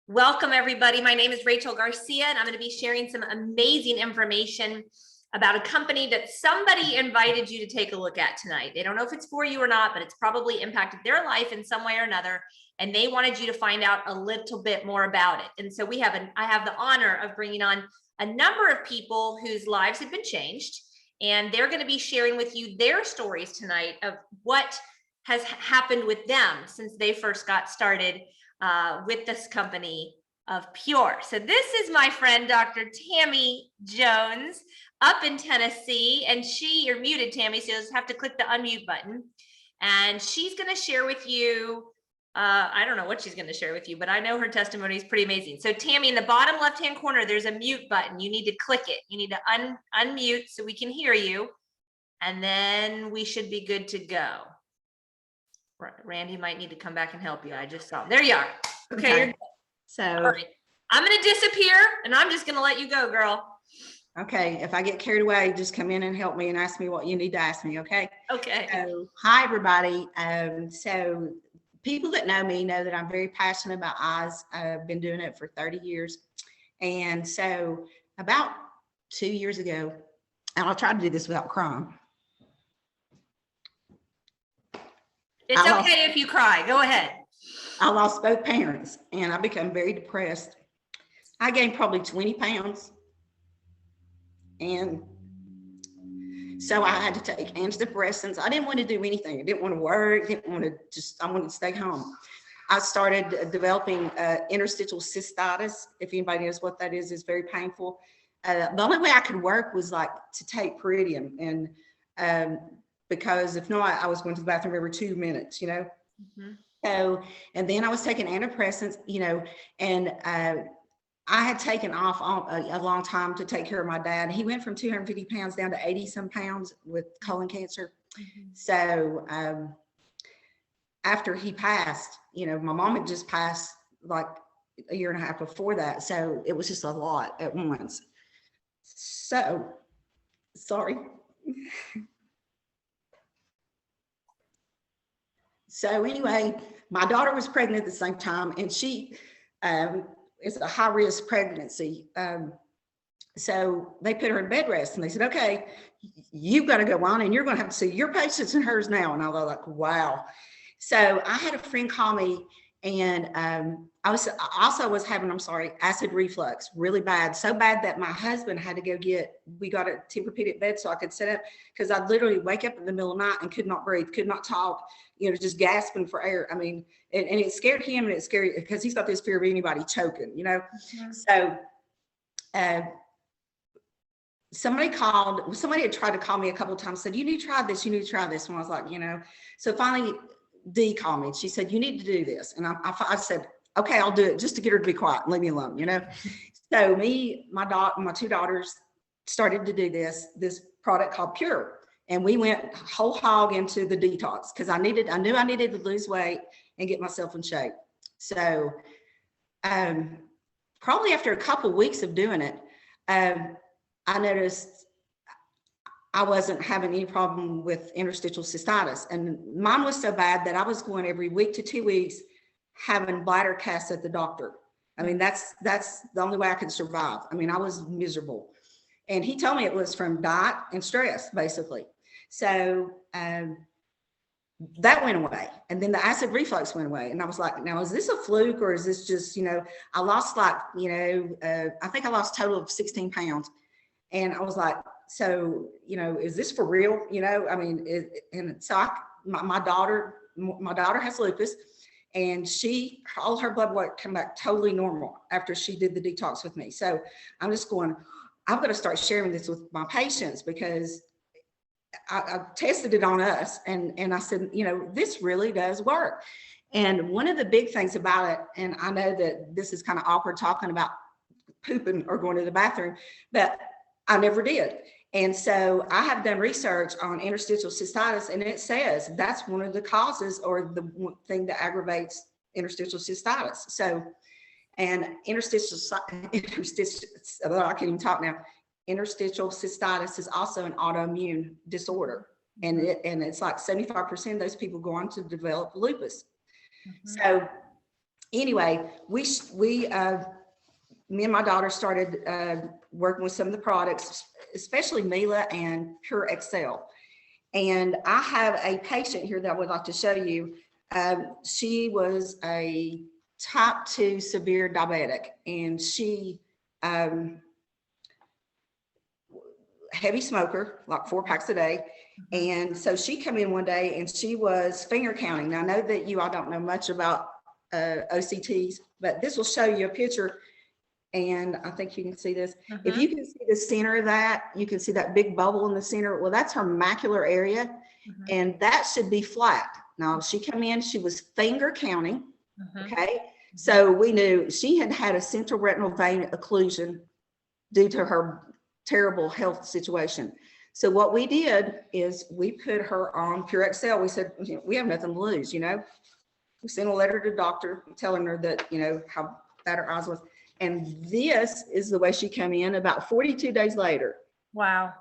Welcome, everybody. My name is Rachel Garcia, and I'm going to be sharing some amazing information about a company that somebody invited you to take a look at tonight. They don't know if it's for you or not, but it's probably impacted their life in some way or another, and they wanted you to find out a little bit more about it. And so I have the honor of bringing on a number of people whose lives have been changed, and they're going to be sharing with you their stories tonight of what has happened with them since they first got started with this company of PURE. So this is my friend, Dr. Tammy Jones, up in Tennessee, and you're muted, Tammy, so you'll just have to click the unmute button. And she's gonna share with you, I don't know what she's gonna share with you, but I know her testimony is pretty amazing. So Tammy, in the bottom left-hand corner, there's a mute button. You need to click it. You need to unmute so we can hear you, and then we should be good to go. Randy might need to come back and help you. I just saw him. There you are. Okay. You're good. So right. I'm going to disappear and I'm just going to let you go, girl. Okay. If I get carried away, just come in and help me and ask me what you need to ask me. Okay. Okay. So, hi, everybody. So people that know me know that I'm very passionate about eyes. I've been doing it for 30 years. And so about 2 years ago, and I'll try to do this without crying. It's okay if you cry. Go ahead. I lost both parents and I became very depressed. I gained probably 20 pounds. And so I had to take antidepressants. I didn't want to do anything. I didn't want to work. I wanted to stay home. I started developing interstitial cystitis. If anybody knows what that is, it's very painful. The only way I could work was like to take Peridium, and because if not, I was going to the bathroom every 2 minutes, you know. Mm-hmm. So, and then I was taking antidepressants, you know, and I had taken off a long time to take care of my dad. He went from 250 pounds down to 80 some pounds with colon cancer. Mm-hmm. So after he passed, you know, my mom had just passed like a year and a half before that. So it was just a lot at once. So, sorry. So anyway, my daughter was pregnant at the same time, and she is a high-risk pregnancy. So they put her in bed rest, and they said, okay, you've got to go on, and you're going to have to see your patients and hers now. And I was like, wow. So I had a friend call me, and I also was having, acid reflux really bad, so bad that my husband had to go we got a Tempur-Pedic bed so I could sit up, because I'd literally wake up in the middle of the night and could not breathe, could not talk, you know, just gasping for air. I mean, and it scared him, and it scared, because he's got this fear of anybody choking, you know. Mm-hmm. So somebody had tried to call me a couple of times, said, you need to try this, you need to try this. And I was like, you know, so finally Dee called me. She said, you need to do this. And I said, okay, I'll do it, just to get her to be quiet and leave me alone, you know. So my two daughters started to do this product called PURE. And we went whole hog into the detox, because I knew I needed to lose weight and get myself in shape. So probably after a couple of weeks of doing it, I noticed I wasn't having any problem with interstitial cystitis. And mine was so bad that I was going every week to 2 weeks having bladder casts at the doctor. I mean, that's the only way I could survive. I mean, I was miserable. And he told me it was from diet and stress, basically. So that went away. And then the acid reflux went away. And I was like, now, is this a fluke, or is this just, you know, I lost like, you know, I think I lost a total of 16 pounds. And I was like, so, you know, is this for real? You know, I mean, and so my daughter has lupus, and all her blood work came back totally normal after she did the detox with me. So I'm just going, I'm going to start sharing this with my patients, because I tested it on us, and I said, you know, this really does work. And one of the big things about it, and I know that this is kind of awkward talking about pooping or going to the bathroom, but I never did. And so I have done research on interstitial cystitis, and it says that's one of the causes, or the one thing that aggravates interstitial cystitis. So, and interstitial, I can't even talk now. Interstitial cystitis is also an autoimmune disorder, and it's like 75% of those people go on to develop lupus. Mm-hmm. So anyway, me and my daughter started working with some of the products, especially Mila and Pure Excel. And I have a patient here that I would like to show you. She was a type 2 severe diabetic, and she heavy smoker, like 4 packs a day. And so she came in one day and she was finger counting. Now I know that you all don't know much about OCTs, but this will show you a picture. And I think you can see this. If you can see the center of that, you can see that big bubble in the center. Well, that's her macular area, and that should be flat. Now she came in, she was finger counting. Okay. So we knew she had had a central retinal vein occlusion due to her terrible health situation. So what we did is we put her on Pure Excel. We said, we have nothing to lose, you know. We sent a letter to the doctor telling her that, you know, how bad her eyes was. And this is the way she came in about 42 days later. Wow.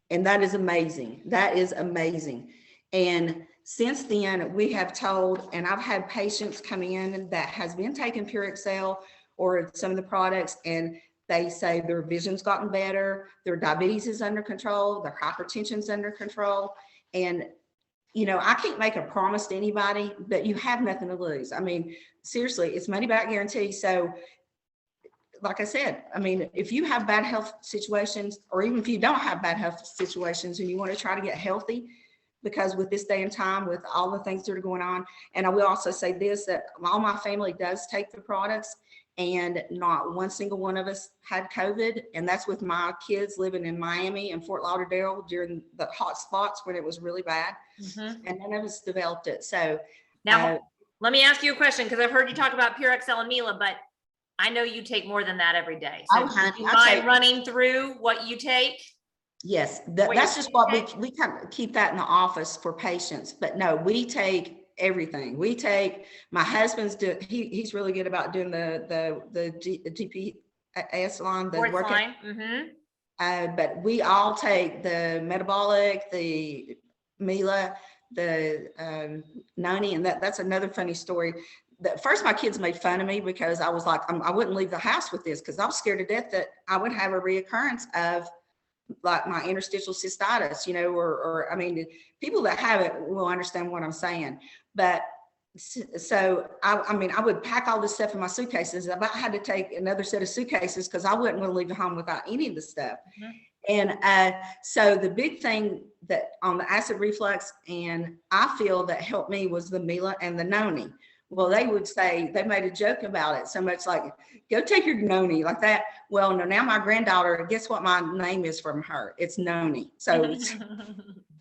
And that is amazing. That is amazing. And since then, we have told, and I've had patients come in that has been taking Pure Excel or some of the products, and they say their vision's gotten better, their diabetes is under control, their hypertension's under control. And, you know, I can't make a promise to anybody, but you have nothing to lose. I mean, seriously, it's money back guarantee. So like I said, I mean, if you have bad health situations, or even if you don't have bad health situations and you want to try to get healthy, because with this day and time, with all the things that are going on, and I will also say this, that all my family does take the products, and not one single one of us had COVID. And that's with my kids living in Miami and Fort Lauderdale during the hot spots when it was really bad. And none of us developed it. So now let me ask you a question, because I've heard you talk about Pure Excel and Mila, but I know you take more than that every day. So do you mind running through what you take? Yes, that's just what we kind of keep that in the office for patients. But no, we take everything. We take, my husband's he's really good about doing the GPS line, the workout. But we all take the metabolic, the Mila, the Noni, and that's another funny story. First, my kids made fun of me because I was like, I wouldn't leave the house with this because I was scared to death that I would have a reoccurrence of like my interstitial cystitis, you know, or I mean, people that have it will understand what I'm saying. But so I mean, I would pack all this stuff in my suitcases. I had to take another set of suitcases because I wouldn't want to leave the home without any of the stuff. And so the big thing that on the acid reflux, and I feel that helped me, was the Mila and the Noni. Well, they would say, they made a joke about it so much, like, go take your Noni, like that. Well, no, now my granddaughter, guess what my name is from her? It's Noni. So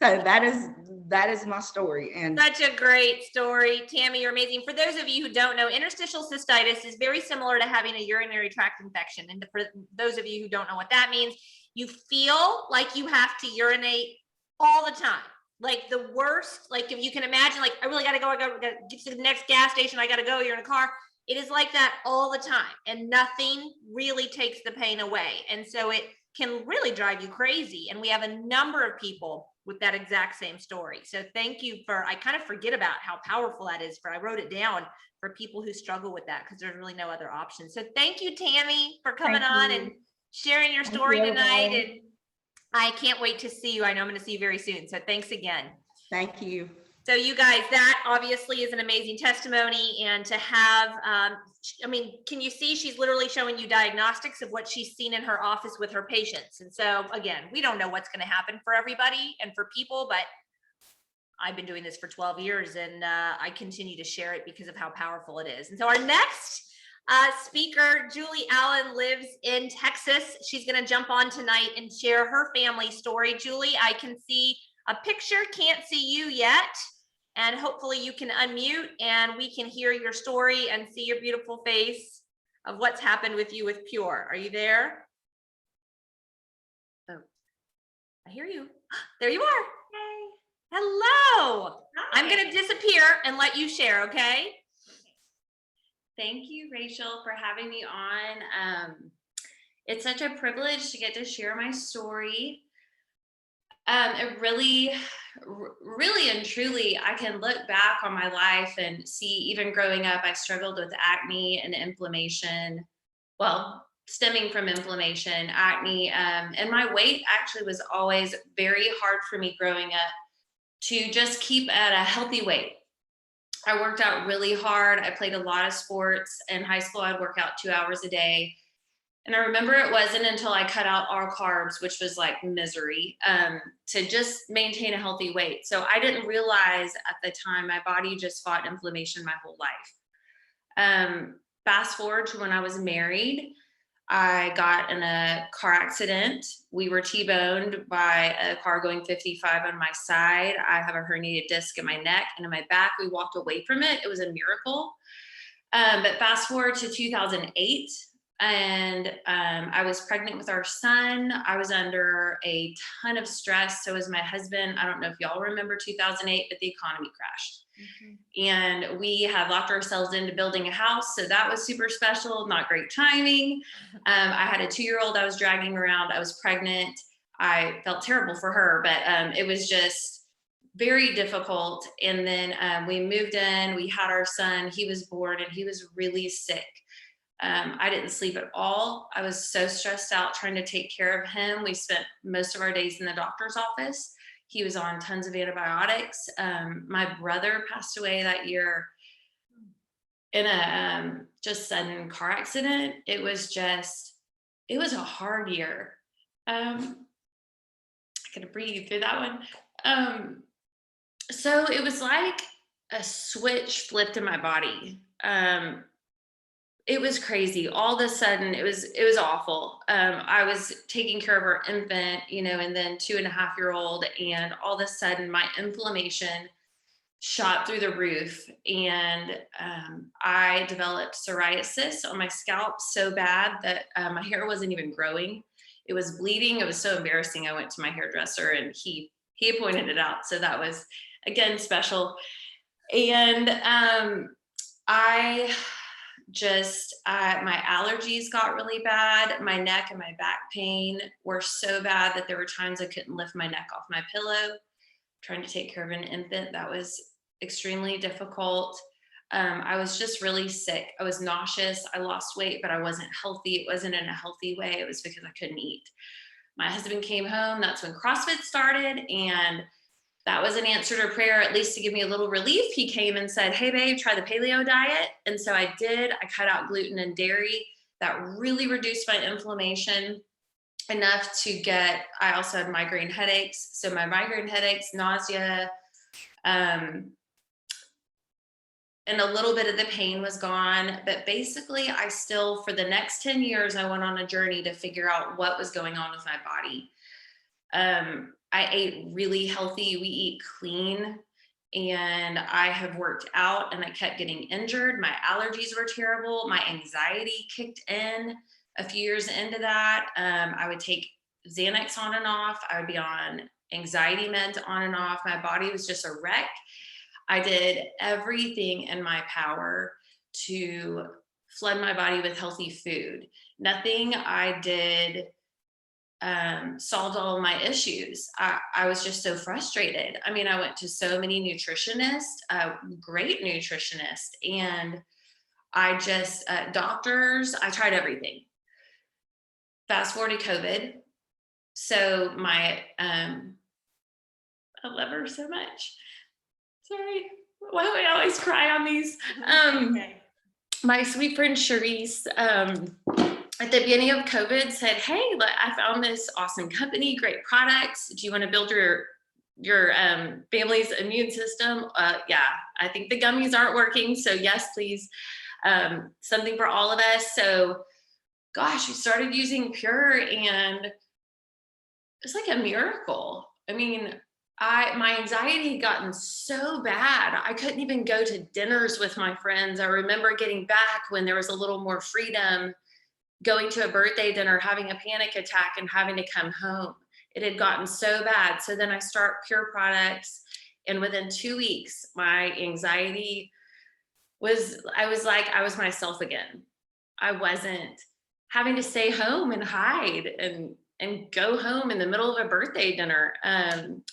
so that is my story. And such a great story. Tammy, you're amazing. For those of you who don't know, interstitial cystitis is very similar to having a urinary tract infection. And for those of you who don't know what that means, you feel like you have to urinate all the time. Like the worst, like if you can imagine, like, I really gotta go, I gotta get to the next gas station, I gotta go, you're in a car. It is like that all the time, and nothing really takes the pain away. And so it can really drive you crazy. And we have a number of people with that exact same story. So thank you for, I kind of forget about how powerful that is, I wrote it down for people who struggle with that because there's really no other option. So thank you, Tammy, for coming on and sharing your story tonight. And I can't wait to see you. I know I'm going to see you very soon. So thanks again. Thank you. So you guys, that obviously is an amazing testimony. And to have, I mean, can you see she's literally showing you diagnostics of what she's seen in her office with her patients. And so again, we don't know what's going to happen for everybody and for people, but I've been doing this for 12 years and I continue to share it because of how powerful it is. And so our next speaker, Julie Allen, lives in Texas. She's going to jump on tonight and share her family story. Julie, I can see a picture, can't see you yet. And hopefully you can unmute and we can hear your story and see your beautiful face of what's happened with you with Pure. Are you there? Oh, I hear you. There you are. Hey. Hello. Hi. I'm going to disappear and let you share, okay? Thank you, Rachel, for having me on. It's such a privilege to get to share my story. It really really and truly, I can look back on my life and see, even growing up, I struggled with acne and inflammation. Well, stemming from inflammation, acne, and my weight actually was always very hard for me growing up to just keep at a healthy weight. I worked out really hard. I played a lot of sports. In high school, I'd work out 2 hours a day. And I remember it wasn't until I cut out all carbs, which was like misery, to just maintain a healthy weight. So I didn't realize at the time my body just fought inflammation my whole life. Fast forward to when I was married, I got in a car accident. We were T-boned by a car going 55 on my side. I have a herniated disc in my neck and in my back. We walked away from it. It was a miracle. But fast forward to 2008, and I was pregnant with our son. I was under a ton of stress. So was my husband. I don't know if y'all remember 2008, but the economy crashed. And we had locked ourselves into building a house. So that was super special, not great timing. I had a 2-year-old I was dragging around. I was pregnant. I felt terrible for her, but it was just very difficult. And then we moved in, we had our son, he was born, and he was really sick. I didn't sleep at all. I was so stressed out trying to take care of him. We spent most of our days in the doctor's office. He was on tons of antibiotics. My brother passed away that year in a just sudden car accident. It was a hard year. I gotta breathe through that one. So it was like a switch flipped in my body. It was crazy. All of a sudden, it was awful. I was taking care of our infant, and then 2.5-year-old, and all of a sudden my inflammation shot through the roof, and I developed psoriasis on my scalp so bad that my hair wasn't even growing. It was bleeding. It was so embarrassing. I went to my hairdresser and he pointed it out. So that was, again, special. And my allergies got really bad. My neck and my back pain were so bad that there were times I couldn't lift my neck off my pillow. Trying to take care of an infant, that was extremely difficult. I was just really sick. I was nauseous. I lost weight, but I wasn't healthy. It wasn't in a healthy way. It was because I couldn't eat. My husband came home. That's when CrossFit started. And that was an answer to prayer, at least to give me a little relief. He came and said, "Hey babe, try the paleo diet." And so I did. I cut out gluten and dairy. That really reduced my inflammation enough to I also had migraine headaches. So my migraine headaches, nausea, and a little bit of the pain was gone. But basically I still, for the next 10 years, I went on a journey to figure out what was going on with my body. I ate really healthy. We eat clean, and I have worked out, and I kept getting injured. My allergies were terrible. My anxiety kicked in a few years into that. I would take Xanax on and off. I would be on anxiety meds on and off. My body was just a wreck. I did everything in my power to flood my body with healthy food. Nothing I did solved all of my issues. I was just so frustrated. I mean, I went to so many nutritionists, great nutritionists, and I just, doctors, I tried everything. Fast forward to COVID. So I love her so much. Sorry, why do I always cry on these? Okay. My sweet friend Charisse, at the beginning of COVID said, "Hey, I found this awesome company, great products. Do you want to build your family's immune system?" Yeah, I think the gummies aren't working. So yes, please. Something for all of us. So gosh, we started using PURE, and it's like a miracle. I mean, my anxiety had gotten so bad. I couldn't even go to dinners with my friends. I remember getting back when there was a little more freedom, going to a birthday dinner, having a panic attack, and having to come home. It had gotten so bad. So then I start PURE products, and within 2 weeks, my anxiety I was myself again. I wasn't having to stay home and hide and and go home in the middle of a birthday dinner.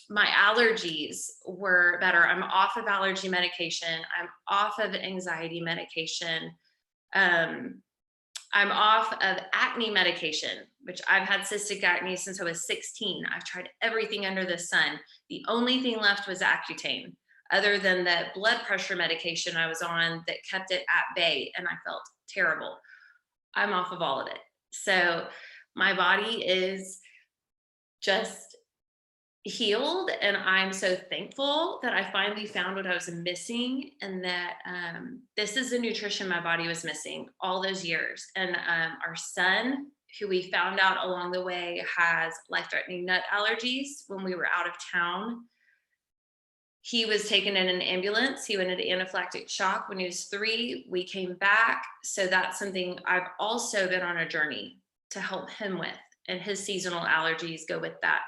My allergies were better. I'm off of allergy medication. I'm off of anxiety medication. I'm off of acne medication, which I've had cystic acne since I was 16. I've tried everything under the sun. The only thing left was Accutane, other than the blood pressure medication I was on that kept it at bay, and I felt terrible. I'm off of all of it. So my body is just healed, and I'm so thankful that I finally found what I was missing, and that this is the nutrition my body was missing all those years. And our son, who we found out along the way has life-threatening nut allergies, when we were out of town, he was taken in an ambulance. He went into anaphylactic shock when he was 3. We came back. So that's something I've also been on a journey to help him with, and his seasonal allergies go with that.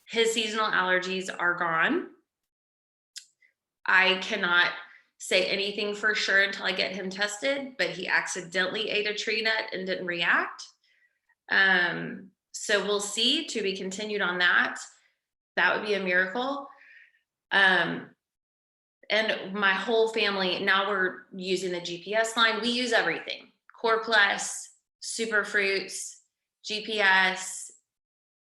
His seasonal allergies are gone. I cannot say anything for sure until I get him tested, but he accidentally ate a tree nut and didn't react. So we'll see, to be continued on that. That would be a miracle. And my whole family, now we're using the GPS line. We use everything: Core Plus, Superfruits, GPS.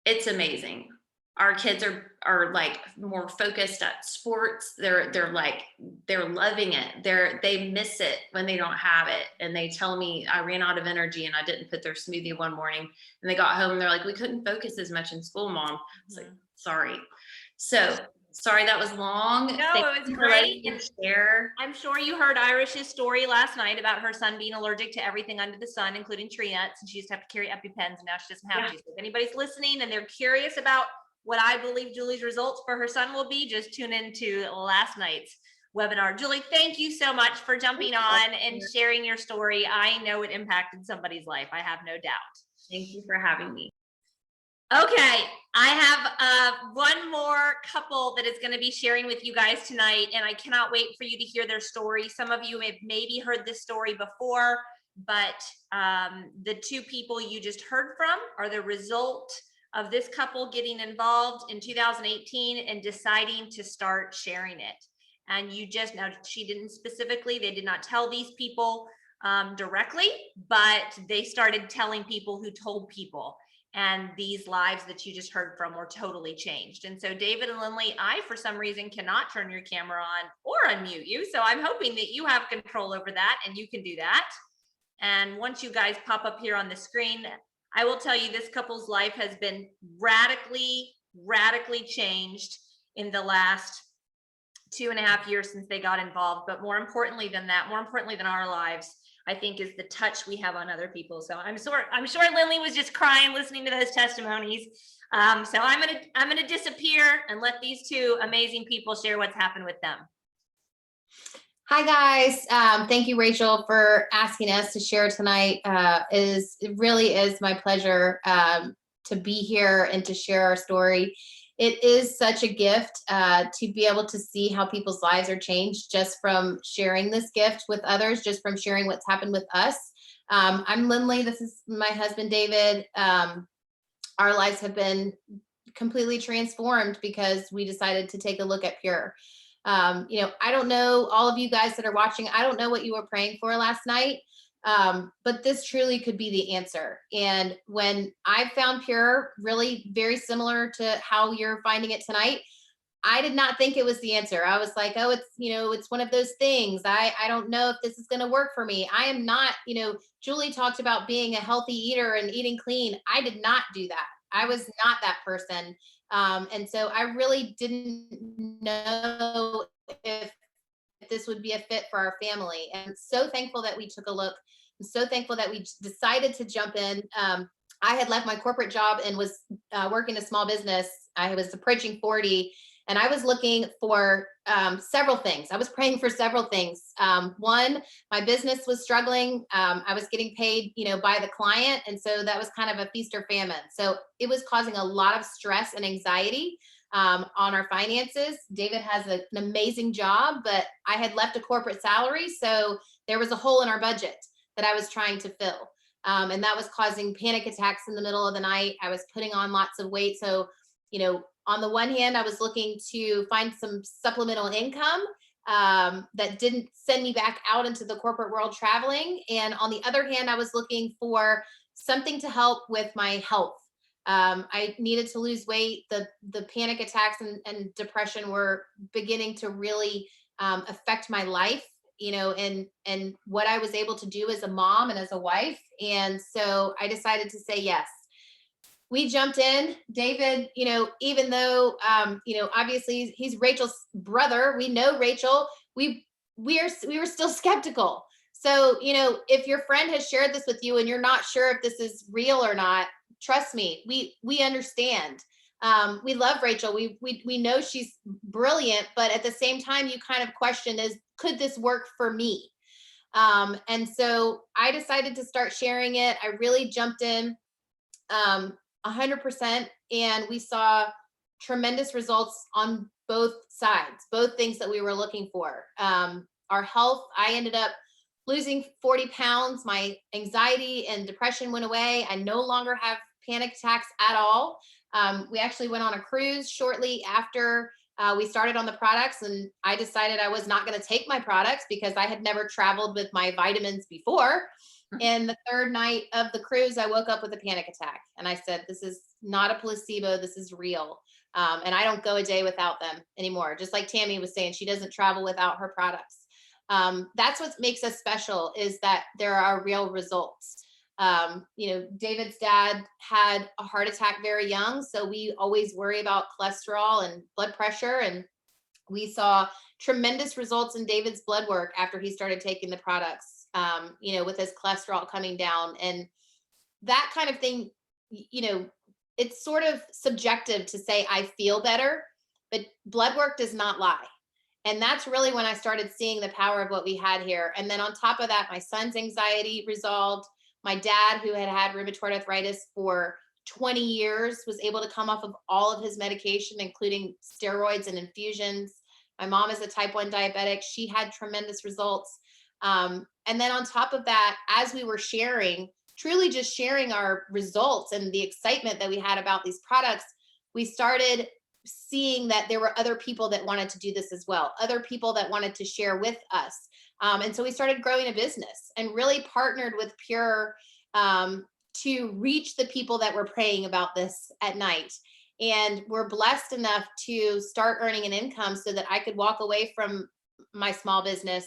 It's amazing. Our kids are like more focused at sports. They're loving it. They miss it when they don't have it. And they tell me I ran out of energy and I didn't put their smoothie one morning, and they got home and they're like, we couldn't focus as much in school, Mom. It's like, sorry. So sorry that was long. No, it was great. Share. I'm sure you heard Irish's story last night about her son being allergic to everything under the sun, including tree nuts, and she used to have to carry EpiPens, and now she doesn't have to. So if anybody's listening and they're curious about what I believe Julie's results for her son will be, just tune into last night's webinar. Julie, thank you so much for jumping on and sharing your story. I know it impacted somebody's life. I have no doubt. Thank you for having me. Okay, I have one more couple that is going to be sharing with you guys tonight, and I cannot wait for you to hear their story. Some of you have maybe heard this story before, but the 2 people you just heard from are the result of this couple getting involved in 2018 and deciding to start sharing it. And now she didn't specifically, they did not tell these people directly, but they started telling people who told people. And these lives that you just heard from were totally changed. And so David and Lindley, I, for some reason, cannot turn your camera on or unmute you. So I'm hoping that you have control over that and you can do that. And once you guys pop up here on the screen, I will tell you this couple's life has been radically changed in the last 2.5 years since they got involved. But more importantly than that, more importantly than our lives, I think, is the touch we have on other people. So I'm sure Lindley was just crying listening to those testimonies. So I'm gonna disappear and let these 2 amazing people share what's happened with them. Hi guys, thank you, Rachel, for asking us to share tonight. It really is my pleasure to be here and to share our story. It is such a gift to be able to see how people's lives are changed just from sharing this gift with others, just from sharing what's happened with us. I'm Lindley. This is my husband, David. Our lives have been completely transformed because we decided to take a look at PURE. I don't know, all of you guys that are watching, I don't know what you were praying for last night. But this truly could be the answer. And when I found PURE, really very similar to how you're finding it tonight, I did not think it was the answer. I was like, oh, it's one of those things. I don't know if this is going to work for me. I am not, Julie talked about being a healthy eater and eating clean. I did not do that. I was not that person. And so I really didn't know if this would be a fit for our family. And I'm so thankful that we took a look. I'm so thankful that we decided to jump in. I had left my corporate job and was working a small business. I was approaching 40, and I was looking for several things. I was praying for several things. One, my business was struggling. I was getting paid, by the client. And so that was kind of a feast or famine. So it was causing a lot of stress and anxiety on our finances. David has an amazing job, but I had left a corporate salary. So there was a hole in our budget that I was trying to fill. And that was causing panic attacks in the middle of the night. I was putting on lots of weight. So, on the one hand, I was looking to find some supplemental income that didn't send me back out into the corporate world traveling. And on the other hand, I was looking for something to help with my health. I needed to lose weight. The panic attacks and depression were beginning to really affect my life, and what I was able to do as a mom and as a wife. And so I decided to say yes. We jumped in. David, even though, obviously he's Rachel's brother, we know Rachel, we were still skeptical. So, if your friend has shared this with you and you're not sure if this is real or not, trust me, we understand. We love Rachel. We know she's brilliant, but at the same time, you kind of question could this work for me? And so I decided to start sharing it. I really jumped in 100%, and we saw tremendous results on both sides, both things that we were looking for. Our health, I ended up losing 40 pounds. My anxiety and depression went away. I no longer have panic attacks at all. We actually went on a cruise shortly after we started on the products, and I decided I was not going to take my products because I had never traveled with my vitamins before. And the third night of the cruise, I woke up with a panic attack, and I said, this is not a placebo. This is real. And I don't go a day without them anymore. Just like Tammy was saying, she doesn't travel without her products. That's what makes us special, is that there are real results. David's dad had a heart attack very young. So we always worry about cholesterol and blood pressure. And we saw tremendous results in David's blood work after he started taking the products, with his cholesterol coming down. And that kind of thing, it's sort of subjective to say, I feel better, but blood work does not lie. And that's really when I started seeing the power of what we had here. And then on top of that, my son's anxiety resolved. My dad, who had had rheumatoid arthritis for 20 years, was able to come off of all of his medication, including steroids and infusions. My mom is a type 1 diabetic. She had tremendous results. And then on top of that, as we were truly just sharing our results and the excitement that we had about these products, we started seeing that there were other people that wanted to do this as well, other people that wanted to share with us. And so we started growing a business and really partnered with PURE to reach the people that were praying about this at night. And we're blessed enough to start earning an income so that I could walk away from my small business,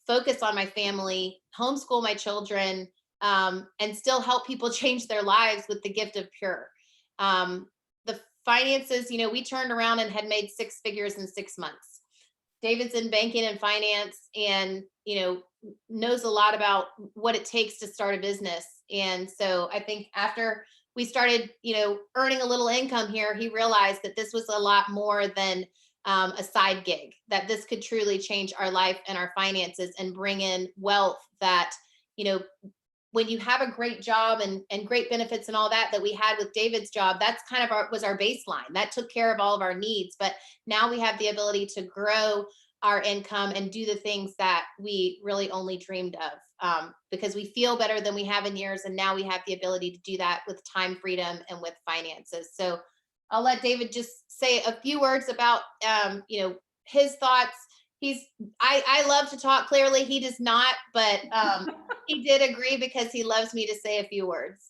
focus on my family, homeschool my children, and still help people change their lives with the gift of PURE. The finances, we turned around and had made 6 figures in 6 months. David's in banking and finance and, knows a lot about what it takes to start a business. And so I think after we started, earning a little income here, he realized that this was a lot more than a side gig, that this could truly change our life and our finances and bring in wealth that, when you have a great job and great benefits and all that we had with David's job, that's kind of was our baseline. That took care of all of our needs. But now we have the ability to grow our income and do the things that we really only dreamed of, because we feel better than we have in years. And now we have the ability to do that with time freedom and with finances. So I'll let David just say a few words about, his thoughts. I love to talk clearly. He does not, but he did agree because he loves me to say a few words.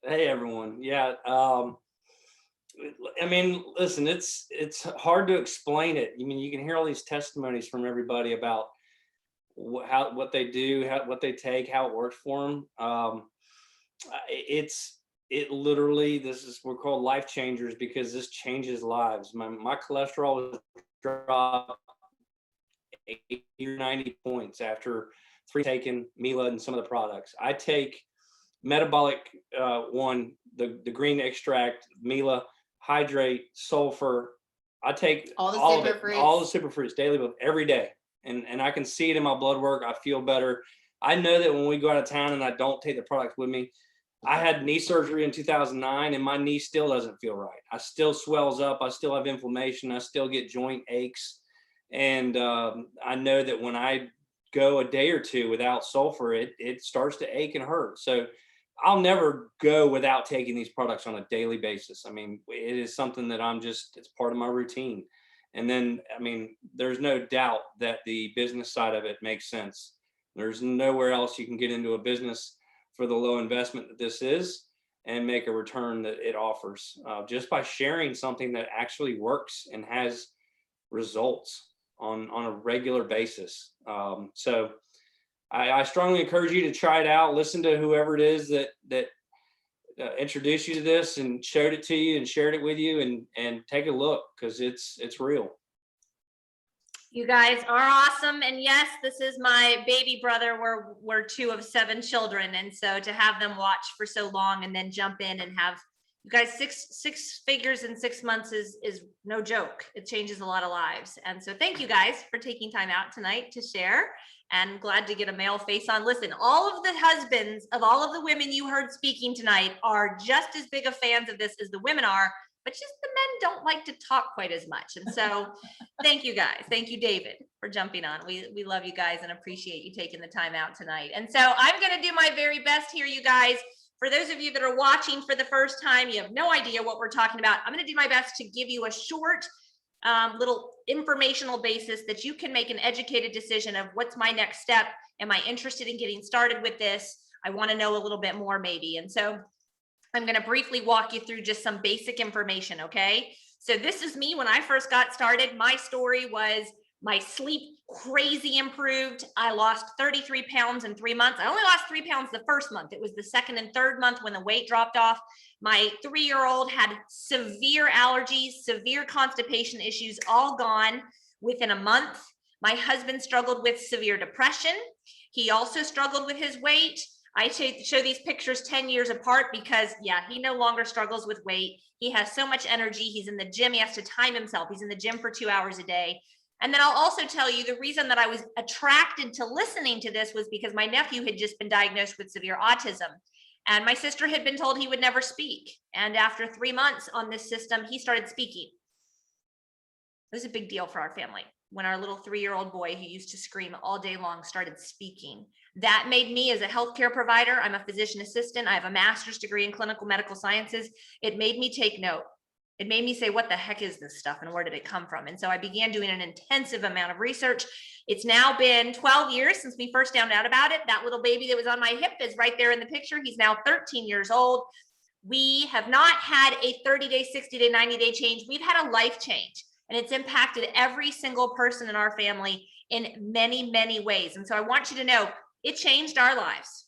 Hey, everyone. Yeah. Listen, it's hard to explain it. You can hear all these testimonies from everybody about what they do, what they take, how it works for them. It literally, we're called life changers because this changes lives. My cholesterol was dropped 80 or 90 points after taking Mila and some of the products. I take metabolic the green extract, Mila, hydrate, sulfur. I take all the superfruits daily, every day. And I can see it in my blood work. I feel better. I know that when we go out of town and I don't take the products with me, I had knee surgery in 2009 and my knee still doesn't feel right. I still swells up. I still have inflammation. I still get joint aches. And I know that when I go a day or two without sulfur, it starts to ache and hurt. So I'll never go without taking these products on a daily basis. I mean, it is something that it's part of my routine. And then, I mean, there's no doubt that the business side of it makes sense. There's nowhere else you can get into a business for the low investment that this is and make a return that it offers, just by sharing something that actually works and has results on a regular basis. So I strongly encourage you to try it out. Listen to whoever it is that introduced you to this and showed it to you and shared it with you, and take a look, because it's real. You guys are awesome. And yes, this is my baby brother. We're 2 of 7 children. And so to have them watch for so long and then jump in and have you guys six figures in 6 months is no joke. It changes a lot of lives. And so thank you guys for taking time out tonight to share, and glad to get a male face on. Listen, all of the husbands of all of the women you heard speaking tonight are just as big of fans of this as the women are, but just the men don't like to talk quite as much. And so thank you guys. Thank you, David, for jumping on. We love you guys and appreciate you taking the time out tonight. And so I'm going to do my very best here, you guys. For those of you that are watching for the first time, you have no idea what we're talking about. I'm going to do my best to give you a short little informational basis that you can make an educated decision of what's my next step. Am I interested in getting started with this? I want to know a little bit more maybe. And so I'm going to briefly walk you through just some basic information. Okay. So this is me when I first got started. My story was my sleep crazy improved. I lost 33 pounds in 3 months. I only lost 3 pounds the first month. It was the second and third month when the weight dropped off. My 3-year-old had severe allergies, severe constipation issues, all gone within a month. My husband struggled with severe depression. He also struggled with his weight. I show these pictures 10 years apart because, yeah, he no longer struggles with weight. He has so much energy. He's in the gym. He has to time himself. He's in the gym for 2 hours a day. And then I'll also tell you the reason that I was attracted to listening to this was because my nephew had just been diagnosed with severe autism. And my sister had been told he would never speak. And after 3 months on this system, he started speaking. It was a big deal for our family when our little 3-year-old boy who used to scream all day long started speaking. That made me, as a healthcare provider, I'm a physician assistant. I have a master's degree in clinical medical sciences. It made me take note. It made me say, what the heck is this stuff and where did it come from? And so I began doing an intensive amount of research. It's now been 12 years since we first found out about it. That little baby that was on my hip is right there in the picture. He's now 13 years old. We have not had a 30-day, 60-day, 90-day change. We've had a life change, and it's impacted every single person in our family in many, many ways. And so I want you to know it changed our lives.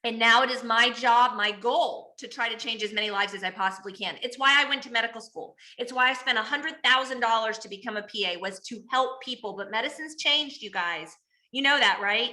And now it is my job, my goal, to try to change as many lives as I possibly can. It's why I went to medical school. It's why I spent $100,000 to become a PA, was to help people. But medicine's changed, you guys. You know that, right?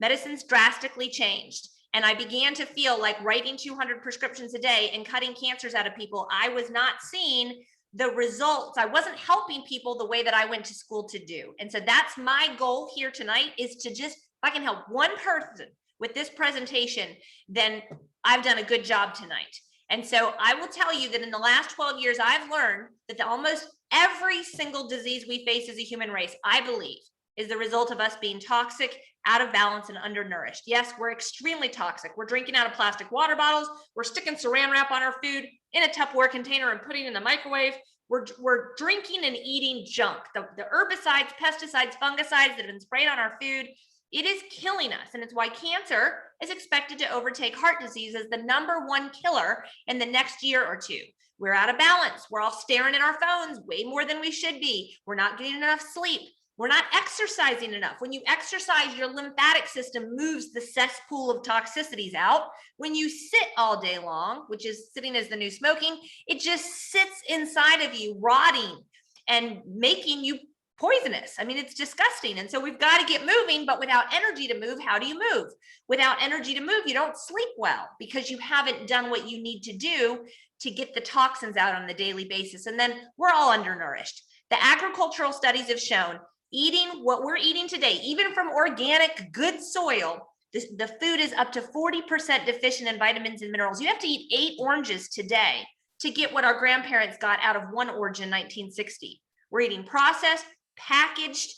Medicine's drastically changed. And I began to feel like writing 200 prescriptions a day and cutting cancers out of people, I was not seeing the results. I wasn't helping people the way that I went to school to do. And so that's my goal here tonight, is to just, if I can help one person with this presentation, then I've done a good job tonight. And so I will tell you that in the last 12 years, I've learned that almost every single disease we face as a human race, I believe, is the result of us being toxic, out of balance, and undernourished. Yes, we're extremely toxic. We're drinking out of plastic water bottles. We're sticking saran wrap on our food in a Tupperware container and putting it in the microwave. We're drinking and eating junk. The herbicides, pesticides, fungicides that have been sprayed on our food, it is killing us. And it's why cancer is expected to overtake heart disease as the #1 killer in the next year or two. We're out of balance. We're all staring at our phones way more than we should be. We're not getting enough sleep. We're not exercising enough. When you exercise, your lymphatic system moves the cesspool of toxicities out. When you sit all day long, which is sitting as the new smoking, it just sits inside of you, rotting and making you poisonous. I mean, it's disgusting. And so we've got to get moving, but without energy to move, how do you move? Without energy to move, you don't sleep well because you haven't done what you need to do to get the toxins out on the daily basis. And then we're all undernourished. The agricultural studies have shown eating what we're eating today, even from organic, good soil, the food is up to 40% deficient in vitamins and minerals. You have to eat 8 oranges today to get what our grandparents got out of 1 orange in 1960. We're eating processed, packaged,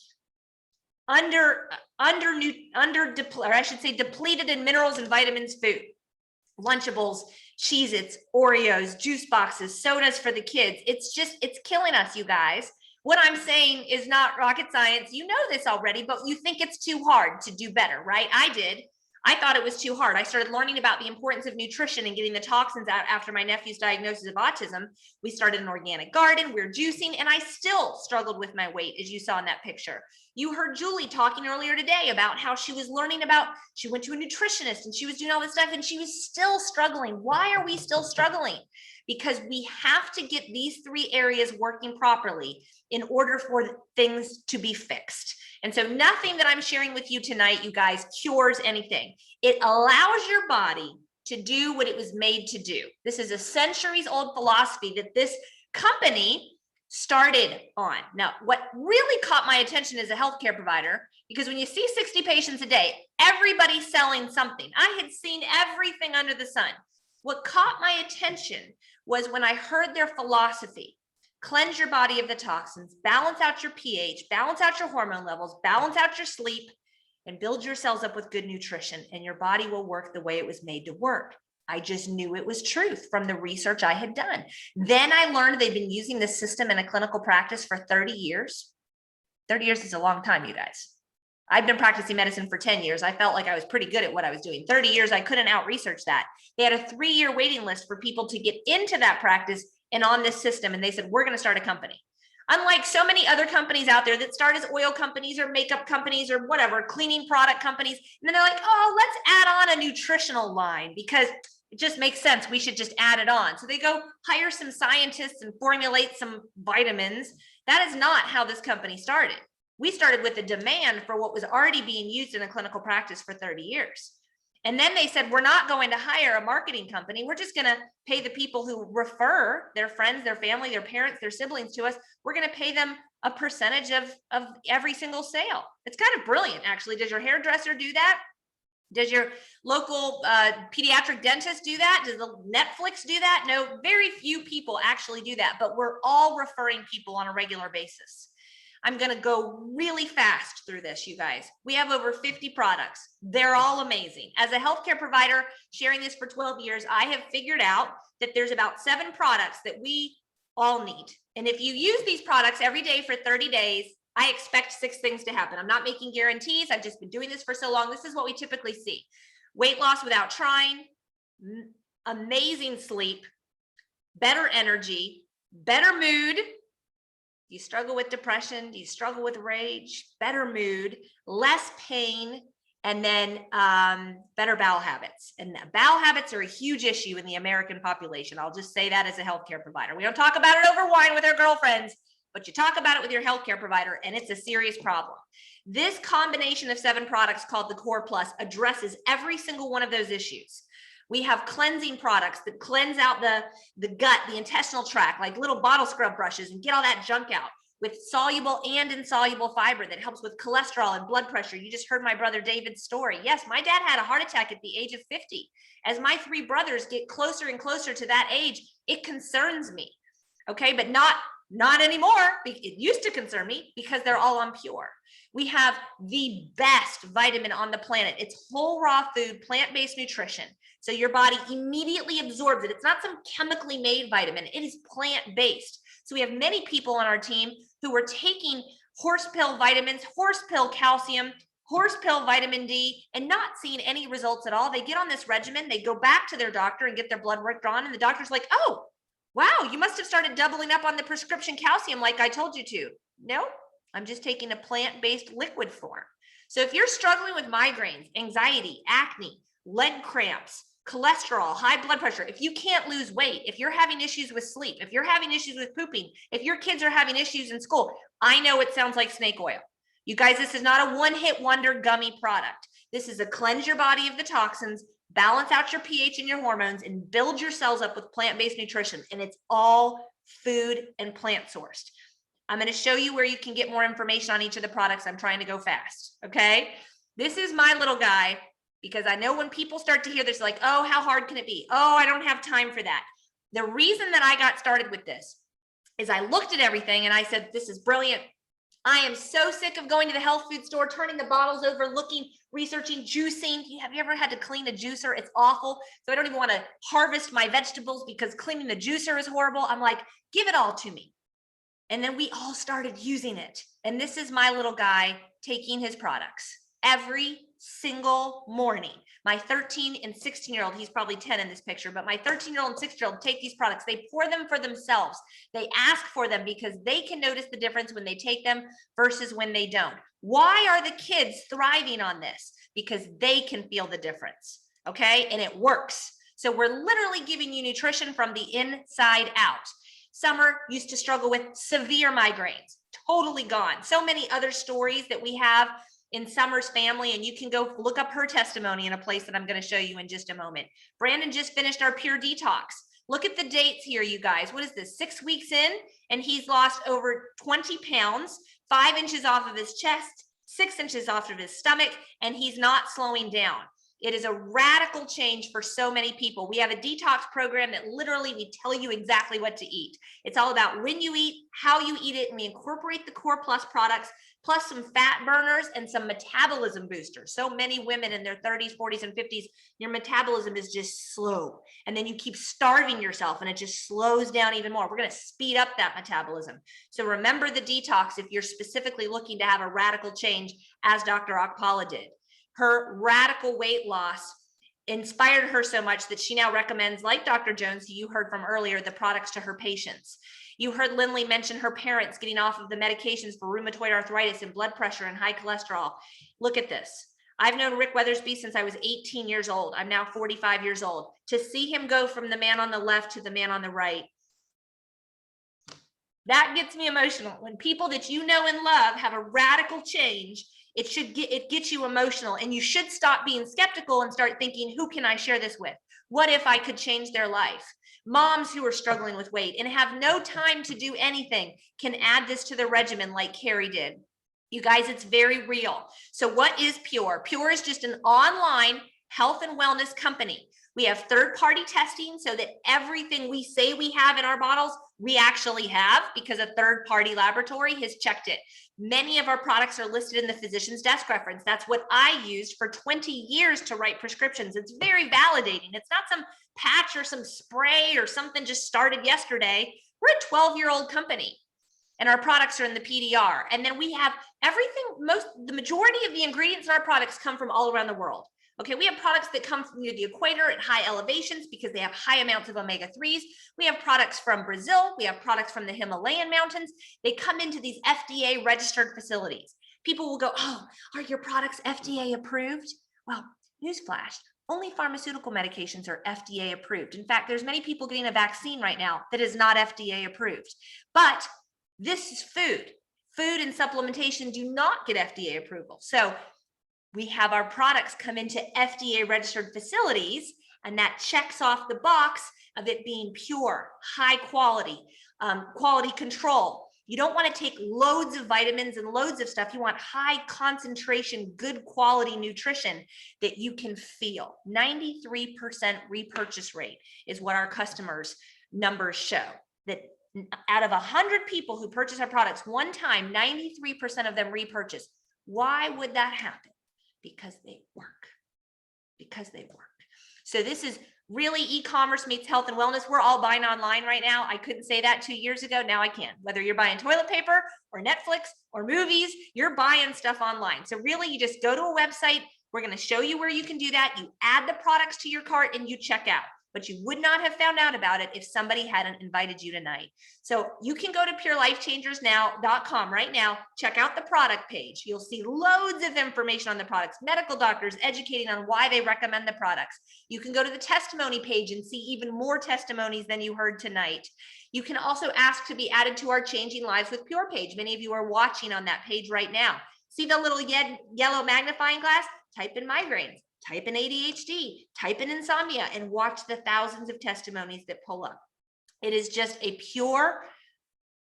depleted in minerals and vitamins food. Lunchables, Cheez-Its, Oreos, juice boxes, sodas for the kids. It's killing us, you guys. What I'm saying is not rocket science. You know this already, but you think it's too hard to do better, right? I did. I thought it was too hard. I started learning about the importance of nutrition and getting the toxins out after my nephew's diagnosis of autism. We started an organic garden, we're juicing, and I still struggled with my weight, as you saw in that picture. You heard Julie talking earlier today about how she was learning about, she went to a nutritionist and she was doing all this stuff and she was still struggling. Why are we still struggling? Because we have to get these 3 areas working properly in order for things to be fixed. And so nothing that I'm sharing with you tonight, you guys, cures anything. It allows your body to do what it was made to do. This is a centuries-old philosophy that this company started on. Now, what really caught my attention as a healthcare provider, because when you see 60 patients a day, everybody's selling something. I had seen everything under the sun. What caught my attention was when I heard their philosophy. Cleanse your body of the toxins, balance out your pH, balance out your hormone levels, balance out your sleep, and build your cells up with good nutrition, and your body will work the way it was made to work. I just knew it was truth from the research I had done. Then I learned they've been using this system in a clinical practice for 30 years. 30 years is a long time, you guys. I've been practicing medicine for 10 years. I felt like I was pretty good at what I was doing. 30 years, I couldn't out-research that. They had a 3-year waiting list for people to get into that practice and on this system. And they said, we're going to start a company. Unlike so many other companies out there that start as oil companies or makeup companies or whatever, cleaning product companies. And then they're like, oh, let's add on a nutritional line because it just makes sense. We should just add it on. So they go hire some scientists and formulate some vitamins. That is not how this company started. We started with a demand for what was already being used in a clinical practice for 30 years. And then they said, we're not going to hire a marketing company. We're just going to pay the people who refer their friends, their family, their parents, their siblings to us. We're going to pay them a percentage of every single sale. It's kind of brilliant, actually. Does your hairdresser do that? Does your local pediatric dentist do that? Does the Netflix do that? No, very few people actually do that, but we're all referring people on a regular basis. I'm going to go really fast through this, you guys. We have over 50 products. They're all amazing. As a healthcare provider sharing this for 12 years, I have figured out that there's about 7 products that we all need. And if you use these products every day for 30 days, I expect 6 things to happen. I'm not making guarantees. I've just been doing this for so long. This is what we typically see. Weight loss without trying, amazing sleep, better energy, better mood. Do you struggle with depression? Do you struggle with rage? Better mood, less pain, and then better bowel habits. And bowel habits are a huge issue in the American population. I'll just say that as a healthcare provider. We don't talk about it over wine with our girlfriends, but you talk about it with your healthcare provider, and it's a serious problem. This combination of 7 products called the Core Plus addresses every single one of those issues. We have cleansing products that cleanse out the gut, the intestinal tract, like little bottle scrub brushes, and get all that junk out with soluble and insoluble fiber that helps with cholesterol and blood pressure. You just heard my brother David's story. Yes, my dad had a heart attack at the age of 50. As my 3 brothers get closer and closer to that age, it concerns me. Okay, but not anymore. It used to concern me because they're all on PURE. We have the best vitamin on the planet. It's whole raw food, plant-based nutrition. So your body immediately absorbs it. It's not some chemically made vitamin. It is plant-based. So we have many people on our team who are taking horse pill vitamins, horse pill calcium, horse pill vitamin D, and not seeing any results at all. They get on this regimen, they go back to their doctor and get their blood work drawn, and the doctor's like, oh, wow, you must have started doubling up on the prescription calcium like I told you to. No, I'm just taking a plant-based liquid form. So if you're struggling with migraines, anxiety, acne, leg cramps, cholesterol, high blood pressure, if you can't lose weight, if you're having issues with sleep, if you're having issues with pooping, if your kids are having issues in school, I know it sounds like snake oil. You guys, this is not a one-hit wonder gummy product. This is a cleanse your body of the toxins, balance out your pH and your hormones, and build your cells up with plant-based nutrition. And it's all food and plant sourced. I'm going to show you where you can get more information on each of the products. I'm trying to go fast. Okay. This is my little guy, because I know when people start to hear this, like, oh, how hard can it be? Oh, I don't have time for that. The reason that I got started with this is I looked at everything and I said, this is brilliant. I am so sick of going to the health food store, turning the bottles over, looking, researching, juicing. Have you ever had to clean a juicer? It's awful. So I don't even want to harvest my vegetables because cleaning the juicer is horrible. I'm like, give it all to me. And then we all started using it. And this is my little guy taking his products every single morning. My 13 and 16-year-old, he's probably 10 in this picture, but my 13-year-old and 6-year-old take these products. They pour them for themselves. They ask for them because they can notice the difference when they take them versus when they don't. Why are the kids thriving on this? Because they can feel the difference, okay? And it works. So we're literally giving you nutrition from the inside out. Summer used to struggle with severe migraines, totally gone. So many other stories that we have in Summer's family, and you can go look up her testimony in a place that I'm going to show you in just a moment. Brandon just finished our Pure Detox. Look at the dates here, you guys. What is this, 6 weeks in? And he's lost over 20 pounds, 5 inches off of his chest, 6 inches off of his stomach, and he's not slowing down. It is a radical change for so many people. We have a detox program that literally we tell you exactly what to eat. It's all about when you eat, how you eat it, and we incorporate the Core Plus products, plus some fat burners and some metabolism boosters. So many women in their 30s, 40s, and 50s, your metabolism is just slow. And then you keep starving yourself and it just slows down even more. We're going to speed up that metabolism. So remember the detox if you're specifically looking to have a radical change, as Dr. Akpala did. Her radical weight loss inspired her so much that she now recommends, like Dr. Jones, who you heard from earlier, the products to her patients. You heard Lindley mention her parents getting off of the medications for rheumatoid arthritis and blood pressure and high cholesterol. Look at this. I've known Rick Weathersby since I was 18 years old. I'm now 45 years old. To see him go from the man on the left to the man on the right, that gets me emotional. When people that you know and love have a radical change, it gets you emotional, and you should stop being skeptical and start thinking, who can I share this with? What if I could change their life? Moms who are struggling with weight and have no time to do anything can add this to their regimen like Carrie did. You guys, it's very real. So what is PURE? PURE is just an online health and wellness company. We have third-party testing so that everything we say we have in our bottles, we actually have, because a third-party laboratory has checked it. Many of our products are listed in the physician's desk reference. That's what I used for 20 years to write prescriptions. It's very validating. It's not some patch or some spray or something just started yesterday. We're a 12-year-old company, and our products are in the PDR. And then we have everything, the majority of the ingredients in our products come from all around the world. Okay, we have products that come from near the equator at high elevations because they have high amounts of omega-3s. We have products from Brazil. We have products from the Himalayan mountains. They come into these FDA registered facilities. People will go, oh, are your products FDA approved? Well, newsflash, only pharmaceutical medications are FDA approved. In fact, there's many people getting a vaccine right now that is not FDA approved. But this is food. Food and supplementation do not get FDA approval. So we have our products come into FDA registered facilities, and that checks off the box of it being pure, high quality, quality control. You don't want to take loads of vitamins and loads of stuff. You want high concentration, good quality nutrition that you can feel. 93% repurchase rate is what our customers' numbers show. That out of 100 people who purchase our products one time, 93% of them repurchase. Why would that happen? Because they work. Because they work. So this is really e-commerce meets health and wellness. We're all buying online right now. I couldn't say that 2 years ago. Now I can. Whether you're buying toilet paper or Netflix or movies, you're buying stuff online. So really, you just go to a website. We're going to show you where you can do that. You add the products to your cart and you check out. But you would not have found out about it if somebody hadn't invited you tonight. So you can go to purelifechangersnow.com right now, check out the product page. You'll see loads of information on the products, medical doctors educating on why they recommend the products. You can go to the testimony page and see even more testimonies than you heard tonight. You can also ask to be added to our Changing Lives with Pure page. Many of you are watching on that page right now. See the little yellow magnifying glass? Type in migraines. Type in ADHD, type in insomnia, and watch the thousands of testimonies that pull up. It is just a pure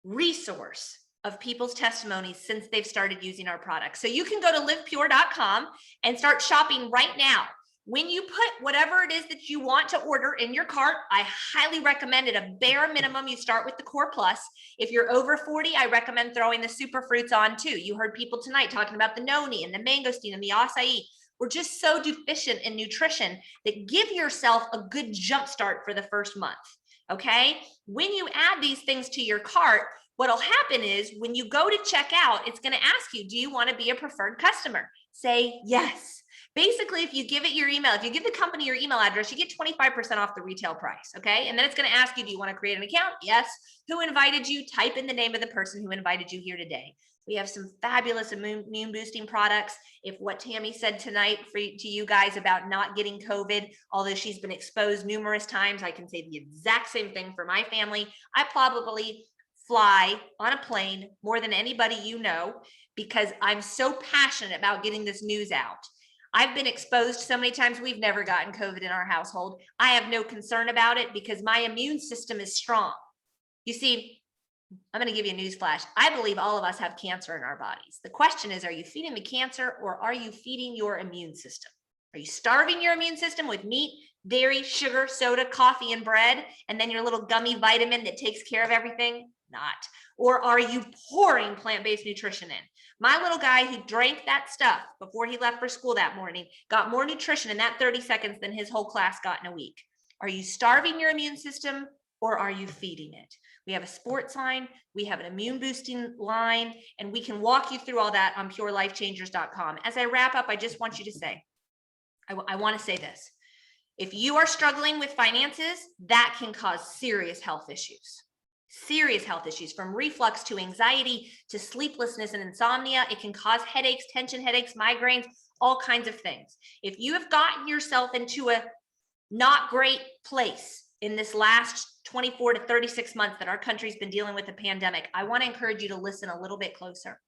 resource of people's testimonies since they've started using our products. So you can go to livepure.com and start shopping right now. When you put whatever it is that you want to order in your cart, I highly recommend at a bare minimum, you start with the Core Plus. If you're over 40, I recommend throwing the super fruits on too. You heard people tonight talking about the noni and the mangosteen and the acai. We're just so deficient in nutrition that give yourself a good jump start for the first month, okay? When you add these things to your cart, what'll happen is when you go to check out, it's gonna ask you, do you wanna be a preferred customer? Say yes. Basically, if you give it your email, if you give the company your email address, you get 25% off the retail price, okay? And then it's gonna ask you, do you wanna create an account? Yes. Who invited you? Type in the name of the person who invited you here today. We have some fabulous immune boosting products. If what Tammy said tonight to you guys about not getting COVID, although she's been exposed numerous times, I can say the exact same thing for my family. I probably fly on a plane more than anybody you know, because I'm so passionate about getting this news out. I've been exposed so many times. We've never gotten COVID in our household. I have no concern about it because my immune system is strong. You see, I'm going to give you a news flash. I believe all of us have cancer in our bodies. The question is, are you feeding the cancer or are you feeding your immune system? Are you starving your immune system with meat, dairy, sugar, soda, coffee, and bread, and then your little gummy vitamin that takes care of everything? Not. Or are you pouring plant-based nutrition in? My little guy who drank that stuff before he left for school that morning got more nutrition in that 30 seconds than his whole class got in a week. Are you starving your immune system or are you feeding it? We have a sports line, we have an immune boosting line, and we can walk you through all that on purelifechangers.com. As I wrap up, I just want you to say, I want to say this. If you are struggling with finances, that can cause serious health issues. Serious health issues, from reflux to anxiety to sleeplessness and insomnia. It can cause headaches, tension headaches, migraines, all kinds of things. If you have gotten yourself into a not great place in this last 24 to 36 months that our country's been dealing with the pandemic, I want to encourage you to listen a little bit closer.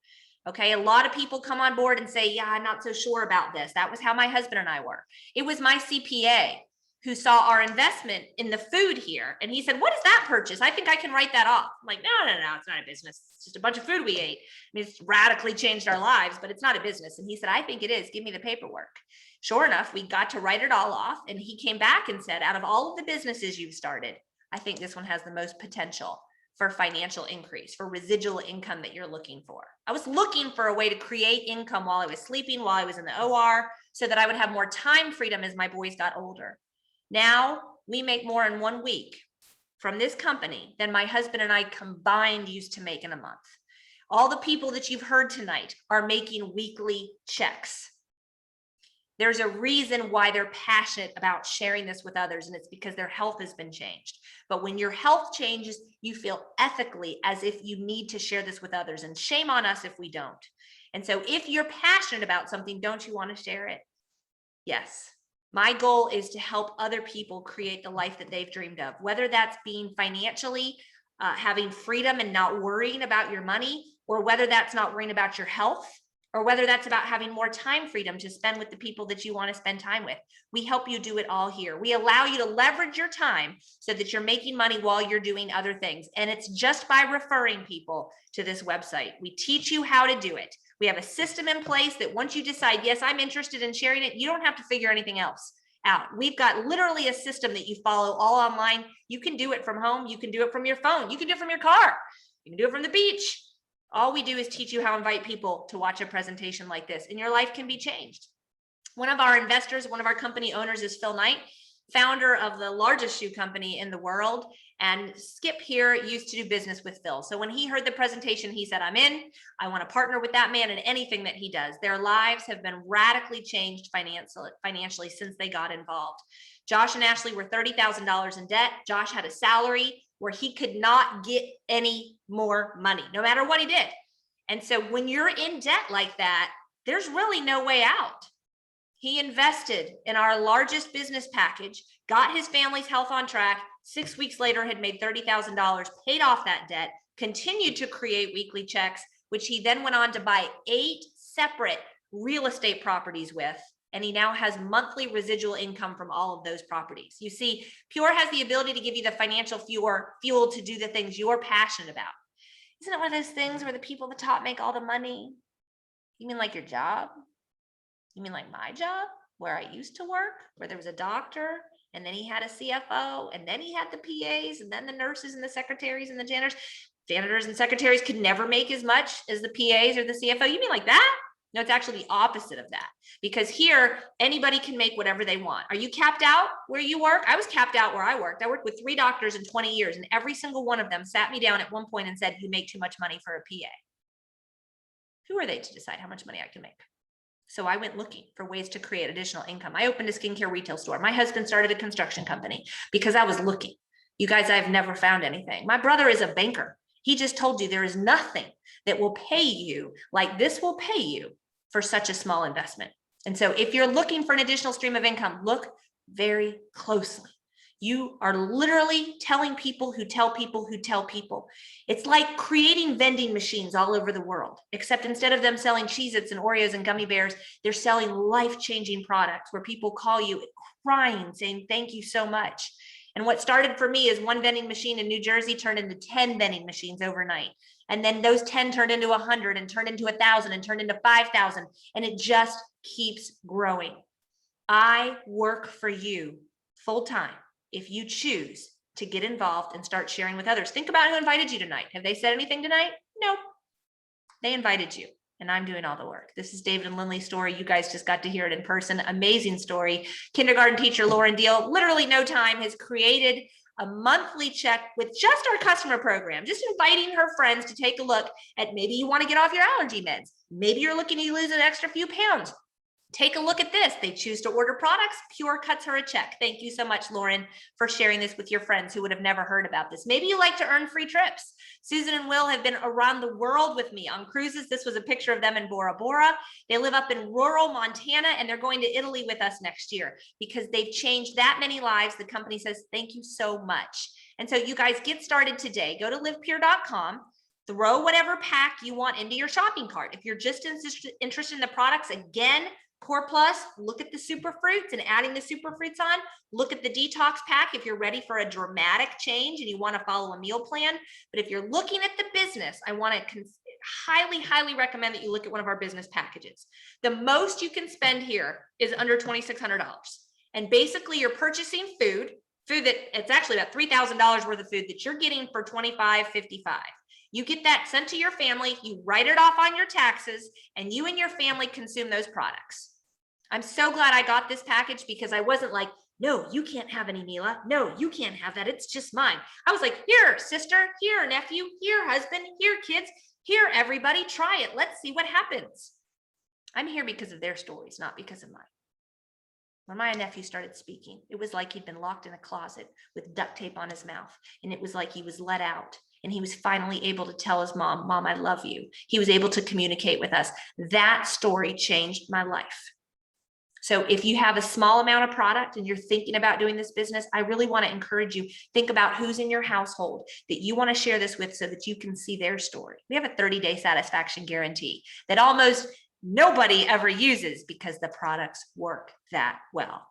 Okay, a lot of people come on board and say, yeah, I'm not so sure about this. That was how my husband and I were. It was my CPA who saw our investment in the food here. And he said, what is that purchase? I think I can write that off. I'm like, no, it's not a business. It's just a bunch of food we ate. I mean, it's radically changed our lives, but it's not a business. And he said, I think it is. Give me the paperwork. Sure enough, we got to write it all off. And he came back and said, out of all of the businesses you've started, I think this one has the most potential for financial increase, for residual income that you're looking for. I was looking for a way to create income while I was sleeping, while I was in the OR, so that I would have more time freedom as my boys got older. Now we make more in 1 week from this company than my husband and I combined used to make in a month. All the people that you've heard tonight are making weekly checks. There's a reason why they're passionate about sharing this with others, and it's because their health has been changed. But when your health changes, you feel ethically as if you need to share this with others, and shame on us if we don't. And so if you're passionate about something, don't you want to share it? Yes. My goal is to help other people create the life that they've dreamed of, whether that's being financially, having freedom and not worrying about your money, or whether that's not worrying about your health, or whether that's about having more time freedom to spend with the people that you want to spend time with. We help you do it all here. We allow you to leverage your time so that you're making money while you're doing other things. And it's just by referring people to this website. We teach you how to do it. We have a system in place that once you decide, yes, I'm interested in sharing it, you don't have to figure anything else out. We've got literally a system that you follow all online. You can do it from home. You can do it from your phone. You can do it from your car. You can do it from the beach. All we do is teach you how to invite people to watch a presentation like this, and your life can be changed. One of our investors, one of our company owners is Phil Knight, founder of the largest shoe company in the world. And Skip here used to do business with Phil. So when he heard the presentation, he said, I'm in. I want to partner with that man in anything that he does. Their lives have been radically changed financially since they got involved. Josh and Ashley were $30,000 in debt. Josh had a salary where he could not get any more money, no matter what he did. And so when you're in debt like that, there's really no way out. He invested in our largest business package, got his family's health on track. 6 weeks later, had made $30,000, paid off that debt, continued to create weekly checks, which he then went on to buy 8 separate real estate properties with. And he now has monthly residual income from all of those properties. You see, Pure has the ability to give you the financial fuel to do the things you're passionate about. Isn't it one of those things where the people at the top make all the money? You mean like your job? You mean like my job? where I used to work, where there was a doctor, and then he had a CFO, and then he had the PAs, and then the nurses and the secretaries and the janitors. Janitors and secretaries could never make as much as the PAs or the CFO. You mean like that? No, it's actually the opposite of that, because here anybody can make whatever they want. Are you capped out where you work? I was capped out where I worked. I worked with 3 doctors in 20 years, and every single one of them sat me down at one point and said, you make too much money for a PA. Who are they to decide how much money I can make? So I went looking for ways to create additional income. I opened a skincare retail store. My husband started a construction company because I was looking. You guys, I've never found anything. My brother is a banker. He just told you there is nothing that will pay you like this will pay you for such a small investment. And so if you're looking for an additional stream of income, look very closely. You are literally telling people who tell people who tell people. It's like creating vending machines all over the world, except instead of them selling Cheez-Its and Oreos and gummy bears, they're selling life-changing products where people call you crying, saying, thank you so much. And what started for me is one vending machine in New Jersey turned into 10 vending machines overnight. And then those 10 turned into 100 and turned into 1,000 and turned into 5,000. And it just keeps growing. I work for you full time if you choose to get involved and start sharing with others. Think about who invited you tonight. Have they said anything tonight? No. They invited you, and I'm doing all the work. This is David and Lindley's story. You guys just got to hear it in person. Amazing story. Kindergarten teacher Lauren Deal, literally no time, has created a monthly check with just our customer program, just inviting her friends to take a look at maybe you want to get off your allergy meds. Maybe you're looking to lose an extra few pounds. Take a look at this. They choose to order products. PURE cuts her a check. Thank you so much, Lauren, for sharing this with your friends who would have never heard about this. Maybe you like to earn free trips. Susan and Will have been around the world with me on cruises. This was a picture of them in Bora Bora. They live up in rural Montana, and they're going to Italy with us next year because they've changed that many lives. The company says, thank you so much. And so you guys get started today. Go to livepure.com. Throw whatever pack you want into your shopping cart. If you're just interested in the products, again, Core Plus, look at the super fruits and adding the super fruits on. Look at the detox pack if you're ready for a dramatic change and you want to follow a meal plan. But if you're looking at the business, I want to highly, highly recommend that you look at one of our business packages. The most you can spend here is under $2,600. And basically you're purchasing food that it's actually about $3,000 worth of food that you're getting for $2,555. You get that sent to your family, you write it off on your taxes, and you and your family consume those products. I'm so glad I got this package because I wasn't like, no, you can't have any, Mila. No, you can't have that. It's just mine. I was like, here, sister, here, nephew, here, husband, here, kids, here, everybody, try it. Let's see what happens. I'm here because of their stories, not because of mine. When my nephew started speaking, it was like he'd been locked in a closet with duct tape on his mouth. And it was like he was let out. And he was finally able to tell his mom, Mom, I love you. He was able to communicate with us. That story changed my life. So if you have a small amount of product and you're thinking about doing this business, I really want to encourage you, think about who's in your household that you want to share this with so that you can see their story. We have a 30-day satisfaction guarantee that almost nobody ever uses because the products work that well.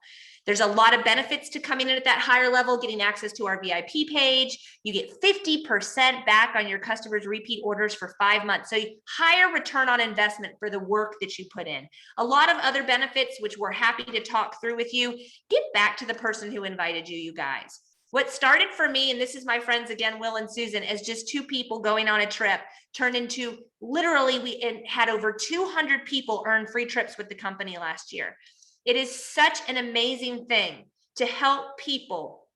There's a lot of benefits to coming in at that higher level, getting access to our VIP page. You get 50% back on your customers' repeat orders for 5 months. So higher return on investment for the work that you put in. A lot of other benefits, which we're happy to talk through with you. Get back to the person who invited you, you guys. What started for me, and this is my friends again, Will and Susan, as just 2 people going on a trip, turned into literally, we had over 200 people earn free trips with the company last year. It is such an amazing thing to help people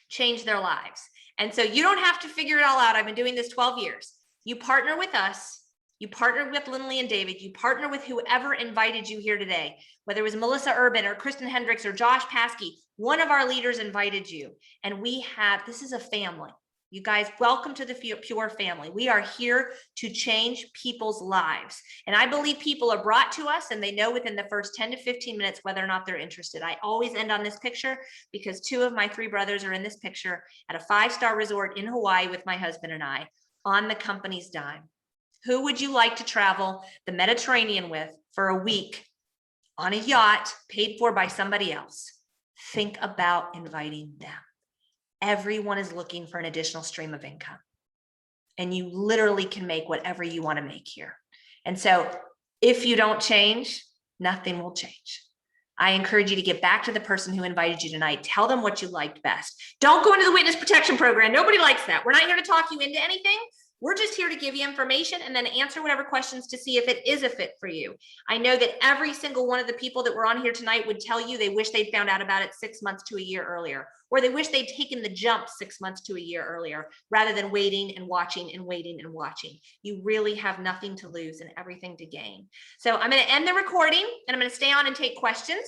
change their lives. And so you don't have to figure it all out. I've been doing this 12 years. You partner with us. You partner with Lindley and David. You partner with whoever invited you here today, whether it was Melissa Urban or Kristen Hendricks or Josh Paskey. One of our leaders invited you. And this is a family. You guys, welcome to the PURE family. We are here to change people's lives. And I believe people are brought to us and they know within the first 10 to 15 minutes whether or not they're interested. I always end on this picture because 2 of my 3 brothers are in this picture at a 5-star resort in Hawaii with my husband and I on the company's dime. Who would you like to travel the Mediterranean with for a week on a yacht paid for by somebody else? Think about inviting them. Everyone is looking for an additional stream of income. And you literally can make whatever you want to make here. And so if you don't change, nothing will change. I encourage you to get back to the person who invited you tonight. Tell them what you liked best. Don't go into the witness protection program. Nobody likes that. We're not here to talk you into anything. We're just here to give you information and then answer whatever questions to see if it is a fit for you. I know that every single one of the people that were on here tonight would tell you they wish they'd found out about it 6 months to a year earlier, or they wish they'd taken the jump 6 months to a year earlier, rather than waiting and watching and waiting and watching. You really have nothing to lose and everything to gain. So I'm going to end the recording and I'm going to stay on and take questions.